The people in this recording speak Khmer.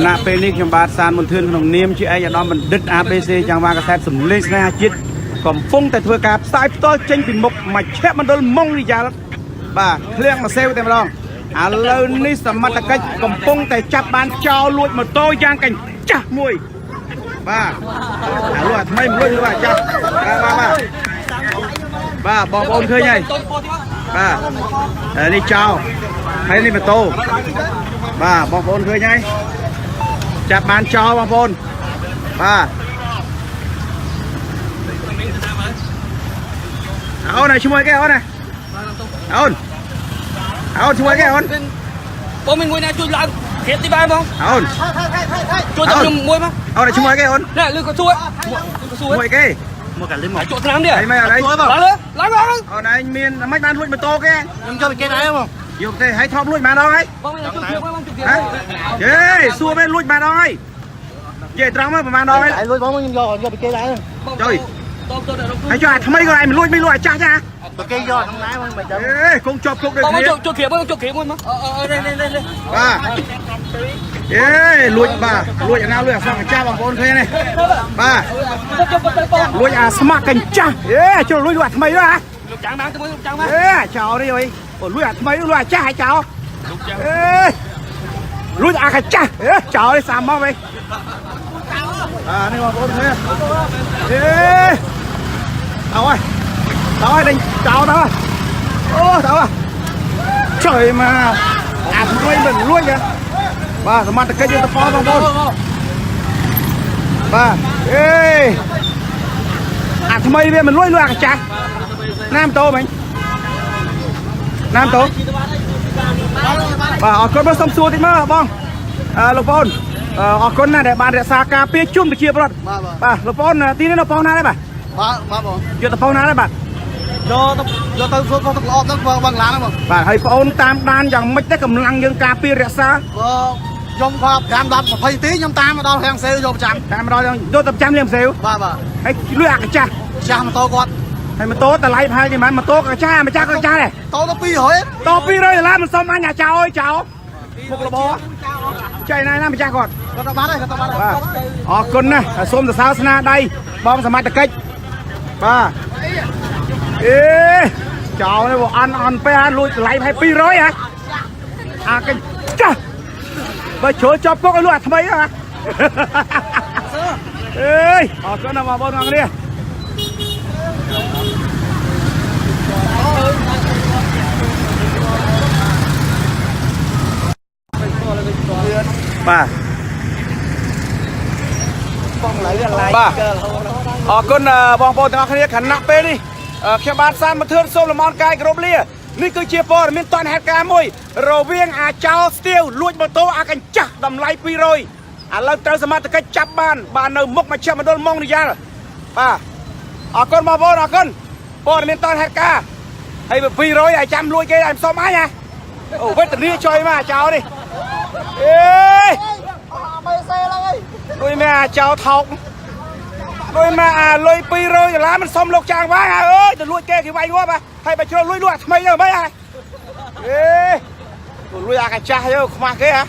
ณะពេលនេះខ្ញុំបាទសានមន្ទឿនក្នុងនាមជាឯកឧត្តមបណ្ឌិត ABC យ៉ាងវ៉ាកាសែតសំលេងស្នេហាជាតិកំពុងតែធ្វើការផ្សាយផ្ទាល់ចេញពីមុខមជ្ឈមណ្ឌលម៉ុងរីយ៉ាល់បាទឃ្លាំងមកសេវតែម្ដងឥឡូវនេះសមត្ថកិច្ចកំពុងតែចាប់បានចោលលួចម៉ូតូយ៉ាងកញ្ចាស់មួយបាទលួចថ្មីលួចបាទចាស់បាទបងប្អូនឃើញហើយបាទនេះចោលហើយនេះម៉ូតូបាទបងប្អូនឃើញហើយចាប់បានចោលបងប្អូនបាទអូនឈ្មោះគេអូនណាអូនឈ្មោះគេអូនបងមានមួយណាជួយឡើងធៀបទីបានបងអូនជួយទៅខ្ញុំមួយមកអូនឈ្មោះគេអូនណែលឺក៏ជួយមួយគេមកកាលីមកជួយឆ្នាំនេះហើយមិនអត់ឡើងអូនឯងមានមិនបានលួចម៉ូតូគេខ្ញុំយកពីគេដែរបងយកទេហើយថប់លួចបានដល់ហើយបងជួយធៀបបងជួយធៀបហេសួរមែនលួចបានដល់ហើយនិយាយត្រង់មកប្រហែលដល់ហើយលួចបងខ្ញុំយកពីគេដែរចុយហើយចុះអាថ្មីក៏ឯងមិនលួចអាចាស់ចាបើគេយកក្នុងណាមិនដឹងគង់ជាប់គុកដូចគ្នាជួយធៀបបងជួយធៀបមួយមកនេះបាទលួចបាទលួចអាណាលួចអាស្មាក់កញ្ចាស់បងប្អូនឃើញទេបាទលួចអាស្មាក់កញ្ចាស់ចូលលួចអាថ្មីទៅហ៎លោកចាំបានទៅមួយលោកចាំបានចោលនេះអើយលួចអាថ្មីលួចអាចាស់ឲ្យចោលលួចអាកញ្ចាស់ចោលនេះសាមមកវិញនេះបងប្អូនឃើញเอาไว้đành chào đó ô đâu à trời mà nuôi mình luôn kìa ba thằng mặt cây như tao phó không ba thằng mây bên mình nuôi luôn chả nam tô mình nam tô và con nó xong xuôi thì mà bong lộc phôn con này để bàn để xa cà phê chung từ chia bớt ba lộc phôn tí nó phôn này đấy bà vô tập phoneណាបាទយកទៅធ្វើខុសទឹកល្អទៅបងឡានហ្នឹងបាទហើយបងអូនតាមដានយ៉ាងម៉េចដែរកម្លាំងយើងការពាររក្សាខ្ញុំគាត់5 10 20នាទីខ្ញុំតាមមកដល់ហាងសេវយកប្រចាំតាមមកដល់យកទៅប្រចាំលៀមសេវបាទហើយលុយអាកចាស់ចាស់ម៉ូតូគាត់ហើយម៉ូតូតម្លៃប្រហែលជាម៉ូតូកចាស់ម្ចាស់កចាស់ដែរតទៅ200ដុល្លារមិនសមអញចៅអើយចៅមុខរបរចៃណាណាម្ចាស់គាត់ទៅបានហើយទៅបានបាទអរគុណណាសូមសរសើរស្នាដៃបងសមត្ថកិច្ចបាទចោលនេះបងអន់ពេះលួចតម្លៃឲ្យ200ហ៎អាកញ្ចាស់បើជ្រុលជាប់គុកឲ្យលួចអាថ្មីហ៎អរគុណណាបងប្អូនទាំងគ្នាបាទបាទអរគុណបងប្អូនទាំងអស់គ្នាខណៈពេលនេះខ្ញុំបាទសានមធឿនសូមលំអរកាយគោរពលានេះគឺជាព័ត៌មានតនហេតុការណ៍មួយរវាងអាចោស្ទាវលួចម៉ូតូអាកញ្ចាស់តម្លៃ200ឥឡូវត្រូវសមត្ថកិច្ចចាប់បាននៅមុខមជ្ឈមណ្ឌលម៉ុងរីយ៉ាល់បាទអរគុណបងប្អូនអរគុណព័ត៌មានតនហេតុការណ៍ហើយ200ឲ្យចាំលួចគេឲ្យសុំអញណាអូវេទនីចុយមកអាចោនេះដូចមែនអាចោថោកដូចមកលុយ200ដុល្លារមិនសមលោកចាងវាយអើយទៅលួចគេវាយងាប់ហើយបើជ្រុលលួចអាថ្មីទៅមិនហ៎លួចអាកាចាស់ទៅខ្មាស់គេហ៎